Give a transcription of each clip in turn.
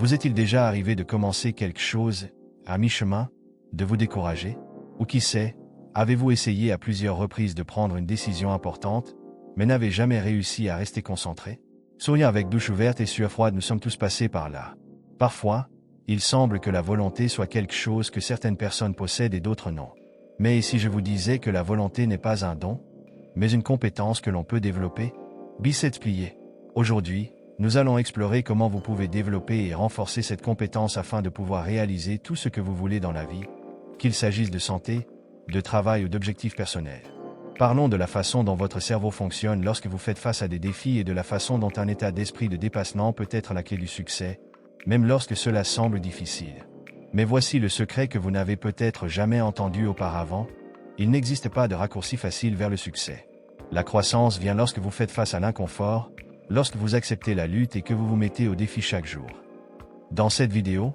Vous est-il déjà arrivé de commencer quelque chose, à mi-chemin, de vous décourager? Ou qui sait, avez-vous essayé à plusieurs reprises de prendre une décision importante, mais n'avez jamais réussi à rester concentré? Souriant avec douche ouverte et sueur froide, nous sommes tous passés par là. Parfois, il semble que la volonté soit quelque chose que certaines personnes possèdent et d'autres non. Mais et si je vous disais que la volonté n'est pas un don, mais une compétence que l'on peut développer? Biceps pliés. Aujourd'hui, nous allons explorer comment vous pouvez développer et renforcer cette compétence afin de pouvoir réaliser tout ce que vous voulez dans la vie, qu'il s'agisse de santé, de travail ou d'objectifs personnels. Parlons de la façon dont votre cerveau fonctionne lorsque vous faites face à des défis et de la façon dont un état d'esprit de dépassement peut être la clé du succès, même lorsque cela semble difficile. Mais voici le secret que vous n'avez peut-être jamais entendu auparavant: il n'existe pas de raccourci facile vers le succès. La croissance vient lorsque vous faites face à l'inconfort, lorsque vous acceptez la lutte et que vous vous mettez au défi chaque jour. Dans cette vidéo,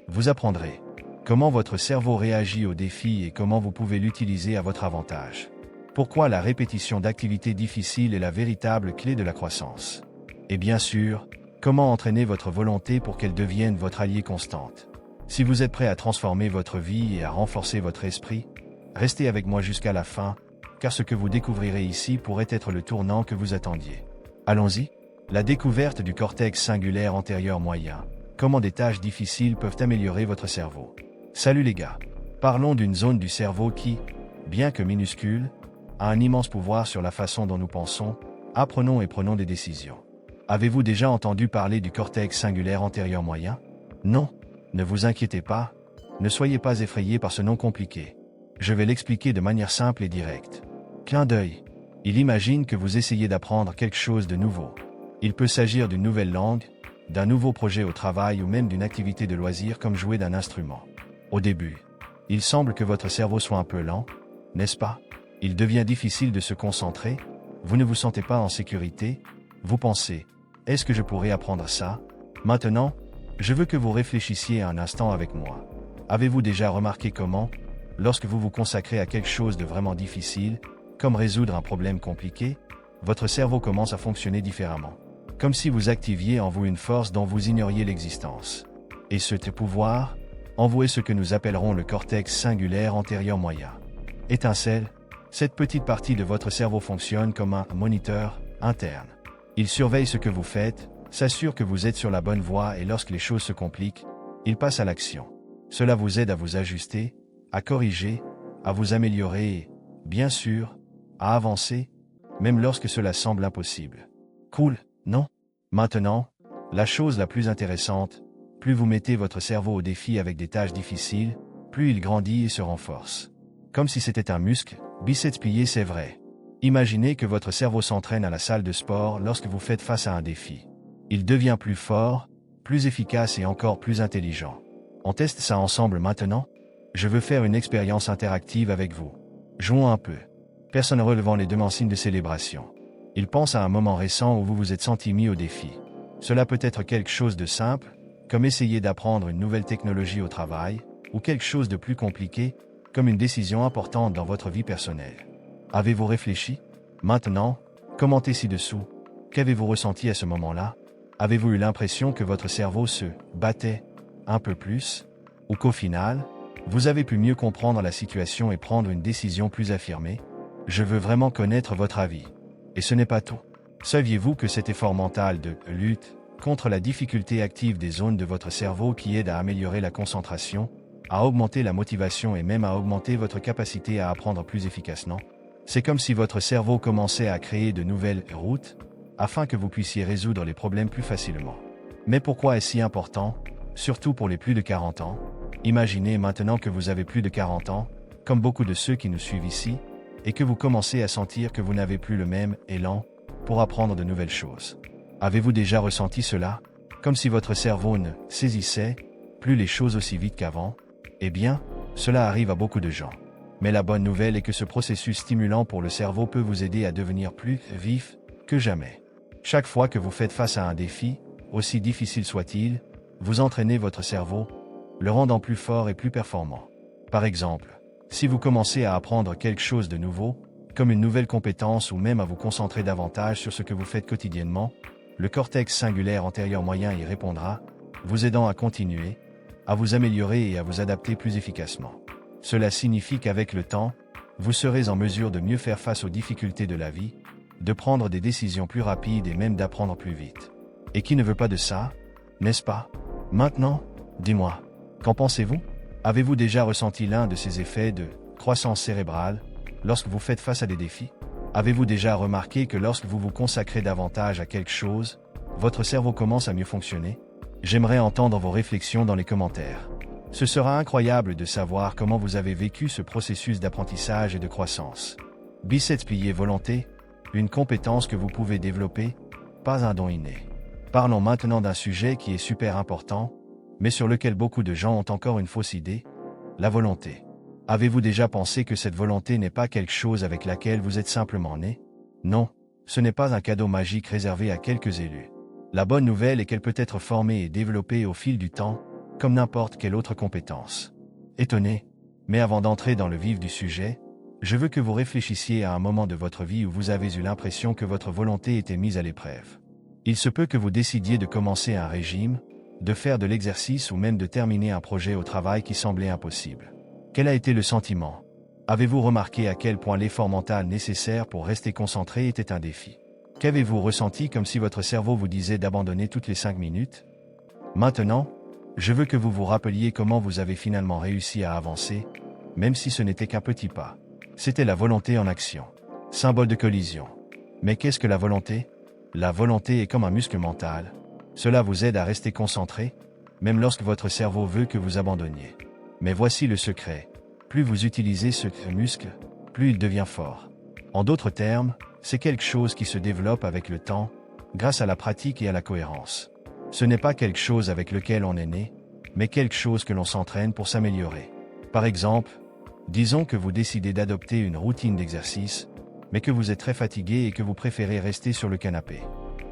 vous apprendrez comment votre cerveau réagit aux défis et comment vous pouvez l'utiliser à votre avantage. Pourquoi la répétition d'activités difficiles est la véritable clé de la croissance. Et bien sûr, comment entraîner votre volonté pour qu'elle devienne votre allié constante. Si vous êtes prêt à transformer votre vie et à renforcer votre esprit, restez avec moi jusqu'à la fin, car ce que vous découvrirez ici pourrait être le tournant que vous attendiez. Allons-y. La découverte du cortex singulaire antérieur moyen. Comment des tâches difficiles peuvent améliorer votre cerveau. Salut les gars. Parlons d'une zone du cerveau qui, bien que minuscule, a un immense pouvoir sur la façon dont nous pensons, apprenons et prenons des décisions. Avez-vous déjà entendu parler du cortex singulaire antérieur moyen? Non, ne vous inquiétez pas, ne soyez pas effrayés par ce nom compliqué. Je vais l'expliquer de manière simple et directe. Clin d'œil. Il imagine que vous essayez d'apprendre quelque chose de nouveau. Il peut s'agir d'une nouvelle langue, d'un nouveau projet au travail ou même d'une activité de loisir comme jouer d'un instrument. Au début, il semble que votre cerveau soit un peu lent, n'est-ce pas? Il devient difficile de se concentrer, vous ne vous sentez pas en sécurité, vous pensez « Est-ce que je pourrais apprendre ça ?» Maintenant, je veux que vous réfléchissiez un instant avec moi. Avez-vous déjà remarqué comment, lorsque vous vous consacrez à quelque chose de vraiment difficile, comme résoudre un problème compliqué, votre cerveau commence à fonctionner différemment? Comme si vous activiez en vous une force dont vous ignoriez l'existence. Et ce pouvoir, en vous est ce que nous appellerons le cortex singulaire antérieur moyen. Étincelle, cette petite partie de votre cerveau fonctionne comme un moniteur interne. Il surveille ce que vous faites, s'assure que vous êtes sur la bonne voie et lorsque les choses se compliquent, il passe à l'action. Cela vous aide à vous ajuster, à corriger, à vous améliorer et, bien sûr, à avancer, même lorsque cela semble impossible. Cool, non? Maintenant, la chose la plus intéressante, plus vous mettez votre cerveau au défi avec des tâches difficiles, plus il grandit et se renforce. Comme si c'était un muscle, biceps pliés, c'est vrai. Imaginez que votre cerveau s'entraîne à la salle de sport lorsque vous faites face à un défi. Il devient plus fort, plus efficace et encore plus intelligent. On teste ça ensemble maintenant? Je veux faire une expérience interactive avec vous. Jouons un peu. Personne relevant les deux mains en signe de célébration. Il pense à un moment récent où vous vous êtes senti mis au défi. Cela peut être quelque chose de simple, comme essayer d'apprendre une nouvelle technologie au travail, ou quelque chose de plus compliqué, comme une décision importante dans votre vie personnelle. Avez-vous réfléchi? Maintenant, commentez ci-dessous. Qu'avez-vous ressenti à ce moment-là? Avez-vous eu l'impression que votre cerveau se battait un peu plus? Ou qu'au final, vous avez pu mieux comprendre la situation et prendre une décision plus affirmée? Je veux vraiment connaître votre avis. Et ce n'est pas tout. Saviez-vous que cet effort mental de lutte contre la difficulté active des zones de votre cerveau qui aide à améliorer la concentration, à augmenter la motivation et même à augmenter votre capacité à apprendre plus efficacement? C'est comme si votre cerveau commençait à créer de nouvelles routes afin que vous puissiez résoudre les problèmes plus facilement. Mais pourquoi est-ce si important, surtout pour les plus de 40 ans? Imaginez maintenant que vous avez plus de 40 ans, comme beaucoup de ceux qui nous suivent ici, et que vous commencez à sentir que vous n'avez plus le même élan pour apprendre de nouvelles choses. Avez-vous déjà ressenti cela? Comme si votre cerveau ne saisissait plus les choses aussi vite qu'avant? Eh bien, cela arrive à beaucoup de gens. Mais la bonne nouvelle est que ce processus stimulant pour le cerveau peut vous aider à devenir plus vif que jamais. Chaque fois que vous faites face à un défi, aussi difficile soit-il, vous entraînez votre cerveau, le rendant plus fort et plus performant. Par exemple, si vous commencez à apprendre quelque chose de nouveau, comme une nouvelle compétence ou même à vous concentrer davantage sur ce que vous faites quotidiennement, le cortex singulaire antérieur moyen y répondra, vous aidant à continuer, à vous améliorer et à vous adapter plus efficacement. Cela signifie qu'avec le temps, vous serez en mesure de mieux faire face aux difficultés de la vie, de prendre des décisions plus rapides et même d'apprendre plus vite. Et qui ne veut pas de ça, n'est-ce pas? Maintenant, dis-moi, qu'en pensez-vous? Avez-vous déjà ressenti l'un de ces effets de croissance cérébrale lorsque vous faites face à des défis? Avez-vous déjà remarqué que lorsque vous vous consacrez davantage à quelque chose, votre cerveau commence à mieux fonctionner? J'aimerais entendre vos réflexions dans les commentaires. Ce sera incroyable de savoir comment vous avez vécu ce processus d'apprentissage et de croissance. Biceps plié volonté, une compétence que vous pouvez développer, pas un don inné. Parlons maintenant d'un sujet qui est super important, mais sur lequel beaucoup de gens ont encore une fausse idée, la volonté. Avez-vous déjà pensé que cette volonté n'est pas quelque chose avec laquelle vous êtes simplement né? Non, ce n'est pas un cadeau magique réservé à quelques élus. La bonne nouvelle est qu'elle peut être formée et développée au fil du temps, comme n'importe quelle autre compétence. Étonné, mais avant d'entrer dans le vif du sujet, je veux que vous réfléchissiez à un moment de votre vie où vous avez eu l'impression que votre volonté était mise à l'épreuve. Il se peut que vous décidiez de commencer un régime, de faire de l'exercice ou même de terminer un projet au travail qui semblait impossible. Quel a été le sentiment? Avez-vous remarqué à quel point l'effort mental nécessaire pour rester concentré était un défi? Qu'avez-vous ressenti comme si votre cerveau vous disait d'abandonner toutes les 5 minutes? Maintenant, je veux que vous vous rappeliez comment vous avez finalement réussi à avancer, même si ce n'était qu'un petit pas. C'était la volonté en action. Symbole de collision. Mais qu'est-ce que la volonté? La volonté est comme un muscle mental. Cela vous aide à rester concentré, même lorsque votre cerveau veut que vous abandonniez. Mais voici le secret. Plus vous utilisez ce muscle, plus il devient fort. En d'autres termes, c'est quelque chose qui se développe avec le temps, grâce à la pratique et à la cohérence. Ce n'est pas quelque chose avec lequel on est né, mais quelque chose que l'on s'entraîne pour s'améliorer. Par exemple, disons que vous décidez d'adopter une routine d'exercice, mais que vous êtes très fatigué et que vous préférez rester sur le canapé.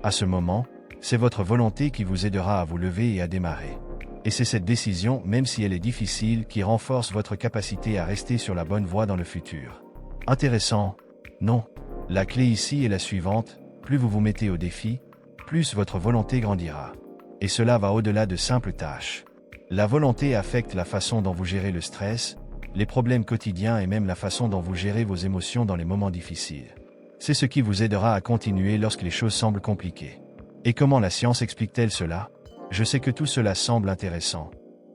À ce moment, c'est votre volonté qui vous aidera à vous lever et à démarrer. Et c'est cette décision, même si elle est difficile, qui renforce votre capacité à rester sur la bonne voie dans le futur. Intéressant? Non. La clé ici est la suivante, plus vous vous mettez au défi, plus votre volonté grandira. Et cela va au-delà de simples tâches. La volonté affecte la façon dont vous gérez le stress, les problèmes quotidiens et même la façon dont vous gérez vos émotions dans les moments difficiles. C'est ce qui vous aidera à continuer lorsque les choses semblent compliquées. Et comment la science explique-t-elle cela? Je sais que tout cela semble intéressant.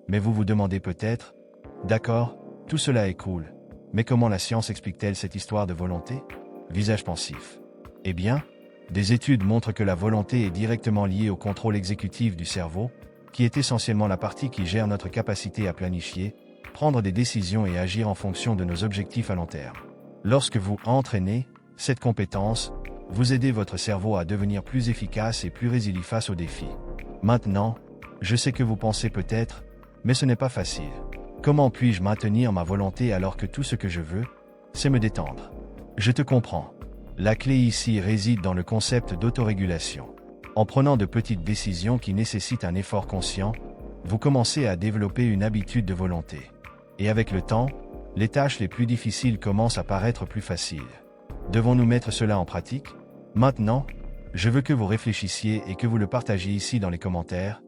Mais vous vous demandez peut-être, d'accord, tout cela est cool, mais comment la science explique-t-elle cette histoire de volonté? Visage pensif. Eh bien, des études montrent que la volonté est directement liée au contrôle exécutif du cerveau, qui est essentiellement la partie qui gère notre capacité à planifier, prendre des décisions et agir en fonction de nos objectifs à long terme. Lorsque vous entraînez cette compétence, vous aidez votre cerveau à devenir plus efficace et plus résilient face aux défis. Maintenant, je sais que vous pensez peut-être, mais ce n'est pas facile. Comment puis-je maintenir ma volonté alors que tout ce que je veux, c'est me détendre? Je te comprends. La clé ici réside dans le concept d'autorégulation. En prenant de petites décisions qui nécessitent un effort conscient, vous commencez à développer une habitude de volonté. Et avec le temps, les tâches les plus difficiles commencent à paraître plus faciles. Devons-nous mettre cela en pratique? Maintenant, je veux que vous réfléchissiez et que vous le partagiez ici dans les commentaires.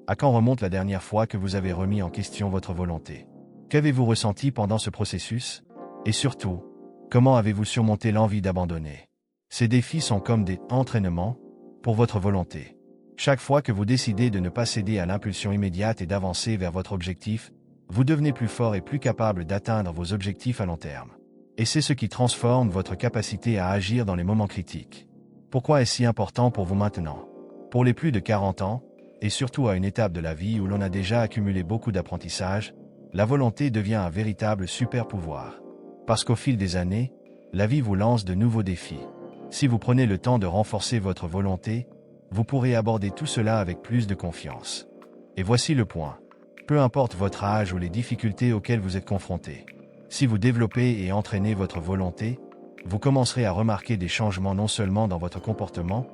À quand remonte la dernière fois que vous avez remis en question votre volonté? Qu'avez-vous ressenti pendant ce processus? Et surtout, comment avez-vous surmonté l'envie d'abandonner? Ces défis sont comme des entraînements pour votre volonté. Chaque fois que vous décidez de ne pas céder à l'impulsion immédiate et d'avancer vers votre objectif, vous devenez plus fort et plus capable d'atteindre vos objectifs à long terme. Et c'est ce qui transforme votre capacité à agir dans les moments critiques. Pourquoi est-ce si important pour vous maintenant? Pour les plus de 40 ans, et surtout à une étape de la vie où l'on a déjà accumulé beaucoup d'apprentissage, la volonté devient un véritable super pouvoir. Parce qu'au fil des années, la vie vous lance de nouveaux défis. Si vous prenez le temps de renforcer votre volonté, vous pourrez aborder tout cela avec plus de confiance. Et voici le point. Peu importe votre âge ou les difficultés auxquelles vous êtes confrontés. Si vous développez et entraînez votre volonté, vous commencerez à remarquer des changements non seulement dans votre comportement,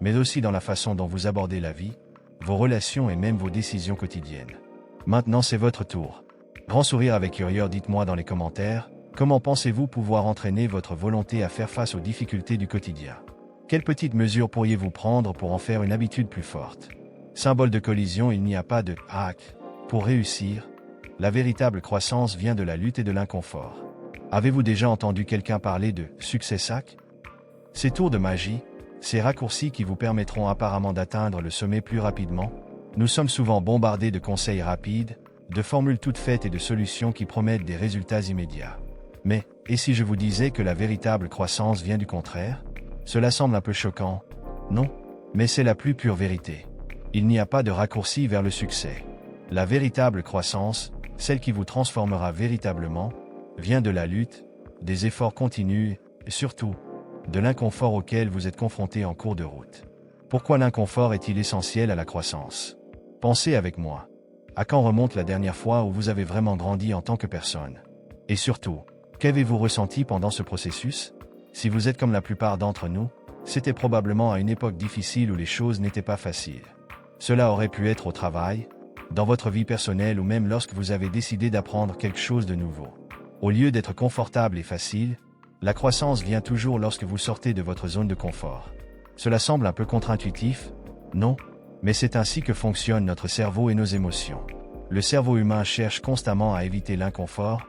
mais aussi dans la façon dont vous abordez la vie, vos relations et même vos décisions quotidiennes. Maintenant c'est votre tour. Grand sourire avec curieux, dites-moi dans les commentaires, comment pensez-vous pouvoir entraîner votre volonté à faire face aux difficultés du quotidien? Quelles petites mesures pourriez-vous prendre pour en faire une habitude plus forte? Symbole de collision, il n'y a pas de « hack ». Pour réussir, la véritable croissance vient de la lutte et de l'inconfort. Avez-vous déjà entendu quelqu'un parler de « succès sac ». Ces tours de magie, ces raccourcis qui vous permettront apparemment d'atteindre le sommet plus rapidement, nous sommes souvent bombardés de conseils rapides, de formules toutes faites et de solutions qui promettent des résultats immédiats. Mais, et si je vous disais que la véritable croissance vient du contraire? Cela semble un peu choquant, non? Mais c'est la plus pure vérité. Il n'y a pas de raccourci vers le succès. La véritable croissance, celle qui vous transformera véritablement, vient de la lutte, des efforts continus et surtout, de l'inconfort auquel vous êtes confronté en cours de route. Pourquoi l'inconfort est-il essentiel à la croissance? Pensez avec moi. À quand remonte la dernière fois où vous avez vraiment grandi en tant que personne? Et surtout, qu'avez-vous ressenti pendant ce processus? Si vous êtes comme la plupart d'entre nous, c'était probablement à une époque difficile où les choses n'étaient pas faciles. Cela aurait pu être au travail, dans votre vie personnelle ou même lorsque vous avez décidé d'apprendre quelque chose de nouveau. Au lieu d'être confortable et facile, la croissance vient toujours lorsque vous sortez de votre zone de confort. Cela semble un peu contre-intuitif, non? Mais c'est ainsi que fonctionne notre cerveau et nos émotions. Le cerveau humain cherche constamment à éviter l'inconfort,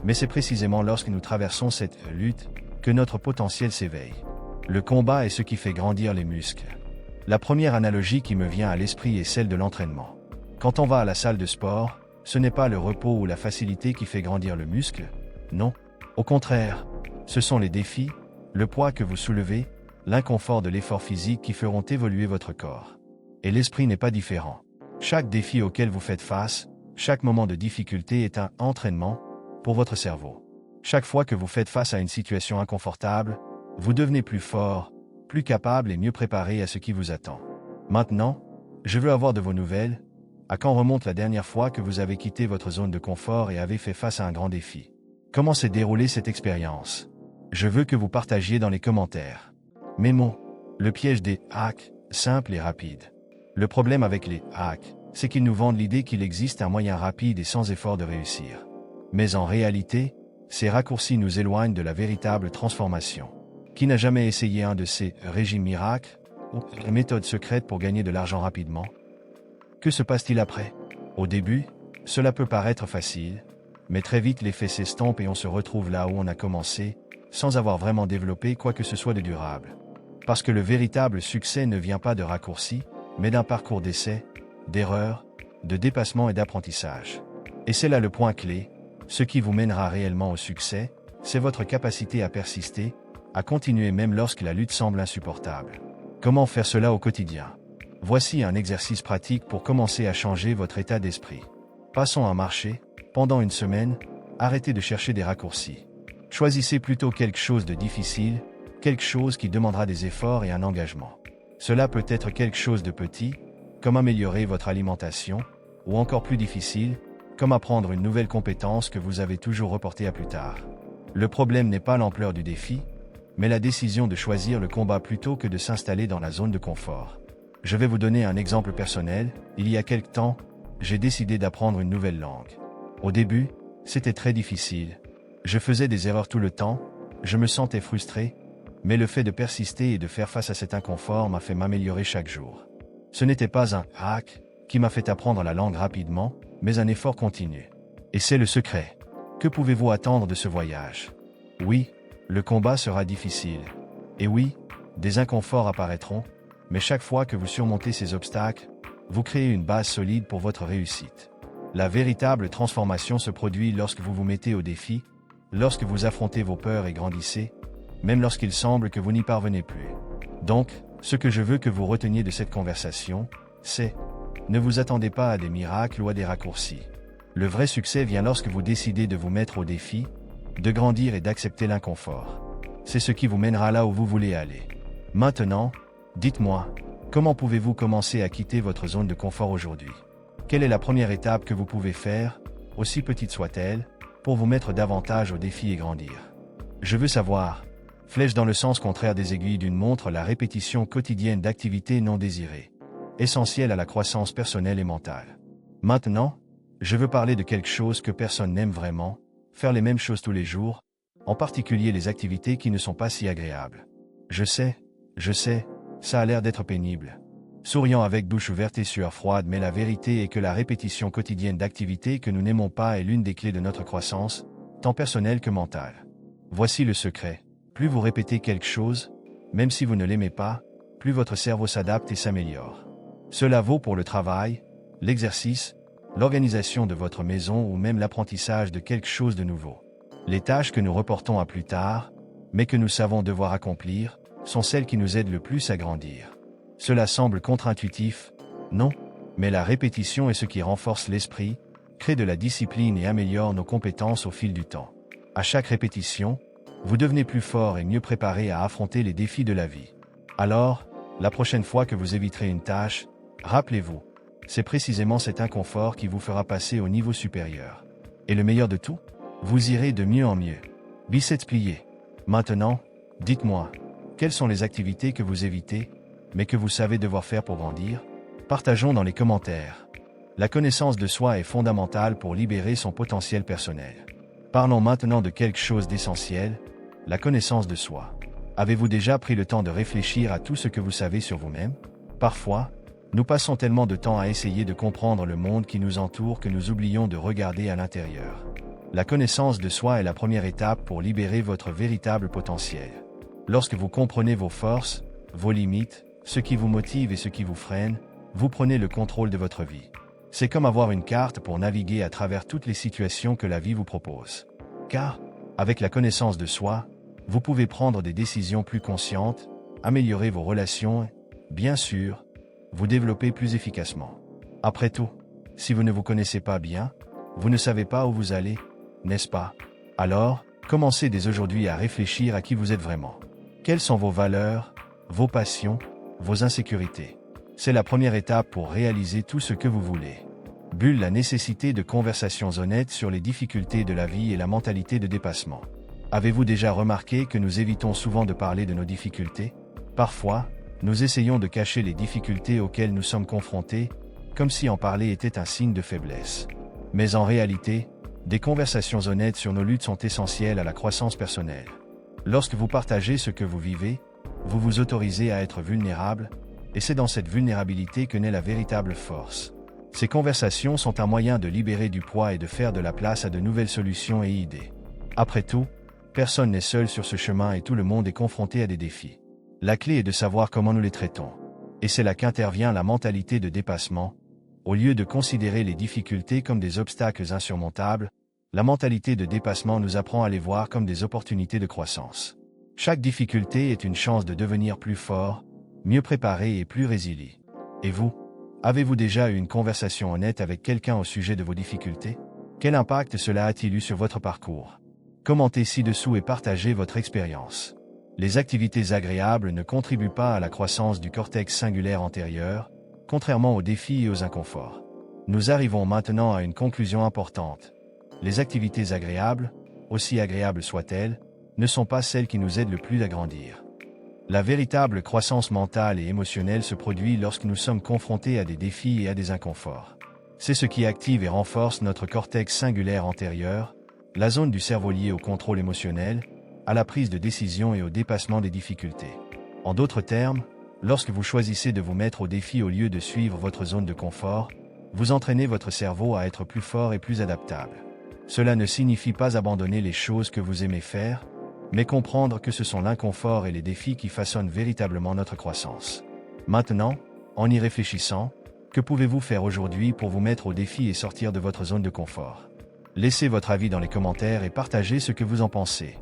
mais c'est précisément lorsque nous traversons cette lutte que notre potentiel s'éveille. Le combat est ce qui fait grandir les muscles. La première analogie qui me vient à l'esprit est celle de l'entraînement. Quand on va à la salle de sport, ce n'est pas le repos ou la facilité qui fait grandir le muscle, non. Au contraire, ce sont les défis, le poids que vous soulevez, l'inconfort de l'effort physique qui feront évoluer votre corps. Et l'esprit n'est pas différent. Chaque défi auquel vous faites face, chaque moment de difficulté est un entraînement pour votre cerveau. Chaque fois que vous faites face à une situation inconfortable, vous devenez plus fort, plus capable et mieux préparé à ce qui vous attend. Maintenant, je veux avoir de vos nouvelles. À quand remonte la dernière fois que vous avez quitté votre zone de confort et avez fait face à un grand défi? Comment s'est déroulée cette expérience? Je veux que vous partagiez dans les commentaires. Mes mots, le piège des hacks, simple et rapide. Le problème avec les hacks, c'est qu'ils nous vendent l'idée qu'il existe un moyen rapide et sans effort de réussir. Mais en réalité, ces raccourcis nous éloignent de la véritable transformation. Qui n'a jamais essayé un de ces régimes miracles ou méthodes secrètes pour gagner de l'argent rapidement? Que se passe-t-il après? Au début, cela peut paraître facile, mais très vite l'effet s'estompe et on se retrouve là où on a commencé, sans avoir vraiment développé quoi que ce soit de durable. Parce que le véritable succès ne vient pas de raccourcis, mais d'un parcours d'essais, d'erreurs, de dépassement et d'apprentissage. Et c'est là le point clé, ce qui vous mènera réellement au succès, c'est votre capacité à persister, à continuer même lorsque la lutte semble insupportable. Comment faire cela au quotidien? Voici un exercice pratique pour commencer à changer votre état d'esprit. Passons un marché, pendant une semaine, arrêtez de chercher des raccourcis. Choisissez plutôt quelque chose de difficile, quelque chose qui demandera des efforts et un engagement. Cela peut être quelque chose de petit, comme améliorer votre alimentation, ou encore plus difficile, comme apprendre une nouvelle compétence que vous avez toujours reportée à plus tard. Le problème n'est pas l'ampleur du défi, mais la décision de choisir le combat plutôt que de s'installer dans la zone de confort. Je vais vous donner un exemple personnel. Il y a quelque temps, j'ai décidé d'apprendre une nouvelle langue. Au début, c'était très difficile. Je faisais des erreurs tout le temps, je me sentais frustré, mais le fait de persister et de faire face à cet inconfort m'a fait m'améliorer chaque jour. Ce n'était pas un hack qui m'a fait apprendre la langue rapidement, mais un effort continu. Et c'est le secret. Que pouvez-vous attendre de ce voyage? Oui, le combat sera difficile. Et oui, des inconforts apparaîtront, mais chaque fois que vous surmontez ces obstacles, vous créez une base solide pour votre réussite. La véritable transformation se produit lorsque vous vous mettez au défi, lorsque vous affrontez vos peurs et grandissez, même lorsqu'il semble que vous n'y parvenez plus. Donc, ce que je veux que vous reteniez de cette conversation, c'est: ne vous attendez pas à des miracles ou à des raccourcis. Le vrai succès vient lorsque vous décidez de vous mettre au défi, de grandir et d'accepter l'inconfort. C'est ce qui vous mènera là où vous voulez aller. Maintenant, dites-moi, comment pouvez-vous commencer à quitter votre zone de confort aujourd'hui? Quelle est la première étape que vous pouvez faire, aussi petite soit-elle, pour vous mettre davantage au défi et grandir? Je veux savoir. Flèche dans le sens contraire des aiguilles d'une montre, la répétition quotidienne d'activités non désirées. Essentielle à la croissance personnelle et mentale. Maintenant, je veux parler de quelque chose que personne n'aime vraiment, faire les mêmes choses tous les jours, en particulier les activités qui ne sont pas si agréables. Je sais, ça a l'air d'être pénible. souriant avec bouche ouverte et sueur froide, mais la vérité est que la répétition quotidienne d'activités que nous n'aimons pas est l'une des clés de notre croissance, tant personnelle que mentale. Voici le secret. Plus vous répétez quelque chose, même si vous ne l'aimez pas, plus votre cerveau s'adapte et s'améliore. Cela vaut pour le travail, l'exercice, l'organisation de votre maison ou même l'apprentissage de quelque chose de nouveau. Les tâches que nous reportons à plus tard, mais que nous savons devoir accomplir, sont celles qui nous aident le plus à grandir. Cela semble contre-intuitif, non, mais la répétition est ce qui renforce l'esprit, crée de la discipline et améliore nos compétences au fil du temps. À chaque répétition, vous devenez plus fort et mieux préparé à affronter les défis de la vie. Alors, la prochaine fois que vous éviterez une tâche, rappelez-vous, c'est précisément cet inconfort qui vous fera passer au niveau supérieur. Et le meilleur de tout, vous irez de mieux en mieux. Biceps pliés. Maintenant, dites-moi, quelles sont les activités que vous évitez, mais que vous savez devoir faire pour grandir? Partageons dans les commentaires. La connaissance de soi est fondamentale pour libérer son potentiel personnel. Parlons maintenant de quelque chose d'essentiel, la connaissance de soi. Avez-vous déjà pris le temps de réfléchir à tout ce que vous savez sur vous-même? Parfois, nous passons tellement de temps à essayer de comprendre le monde qui nous entoure que nous oublions de regarder à l'intérieur. La connaissance de soi est la première étape pour libérer votre véritable potentiel. Lorsque vous comprenez vos forces, vos limites, ce qui vous motive et ce qui vous freine, vous prenez le contrôle de votre vie. C'est comme avoir une carte pour naviguer à travers toutes les situations que la vie vous propose. Car, avec la connaissance de soi, vous pouvez prendre des décisions plus conscientes, améliorer vos relations et, bien sûr, vous développer plus efficacement. Après tout, si vous ne vous connaissez pas bien, vous ne savez pas où vous allez, n'est-ce pas? Alors, commencez dès aujourd'hui à réfléchir à qui vous êtes vraiment. Quelles sont vos valeurs, vos passions, vos insécurités? C'est la première étape pour réaliser tout ce que vous voulez. Bulle la nécessité de conversations honnêtes sur les difficultés de la vie et la mentalité de dépassement. Avez-vous déjà remarqué que nous évitons souvent de parler de nos difficultés? Parfois, nous essayons de cacher les difficultés auxquelles nous sommes confrontés, comme si en parler était un signe de faiblesse. Mais en réalité, des conversations honnêtes sur nos luttes sont essentielles à la croissance personnelle. Lorsque vous partagez ce que vous vivez, vous vous autorisez à être vulnérable, et c'est dans cette vulnérabilité que naît la véritable force. Ces conversations sont un moyen de libérer du poids et de faire de la place à de nouvelles solutions et idées. Après tout, personne n'est seul sur ce chemin et tout le monde est confronté à des défis. La clé est de savoir comment nous les traitons. Et c'est là qu'intervient la mentalité de dépassement. Au lieu de considérer les difficultés comme des obstacles insurmontables, la mentalité de dépassement nous apprend à les voir comme des opportunités de croissance. Chaque difficulté est une chance de devenir plus fort, mieux préparé et plus résilient. Et vous, avez-vous déjà eu une conversation honnête avec quelqu'un au sujet de vos difficultés? Quel impact cela a-t-il eu sur votre parcours? Commentez ci-dessous et partagez votre expérience. Les activités agréables ne contribuent pas à la croissance du cortex singulaire antérieur, contrairement aux défis et aux inconforts. Nous arrivons maintenant à une conclusion importante. Les activités agréables, aussi agréables soient-elles, ne sont pas celles qui nous aident le plus à grandir. La véritable croissance mentale et émotionnelle se produit lorsque nous sommes confrontés à des défis et à des inconforts. C'est ce qui active et renforce notre cortex singulaire antérieur, la zone du cerveau liée au contrôle émotionnel, à la prise de décision et au dépassement des difficultés. En d'autres termes, lorsque vous choisissez de vous mettre au défi au lieu de suivre votre zone de confort, vous entraînez votre cerveau à être plus fort et plus adaptable. Cela ne signifie pas abandonner les choses que vous aimez faire, mais comprendre que ce sont l'inconfort et les défis qui façonnent véritablement notre croissance. Maintenant, en y réfléchissant, que pouvez-vous faire aujourd'hui pour vous mettre au défi et sortir de votre zone de confort? Laissez votre avis dans les commentaires et partagez ce que vous en pensez.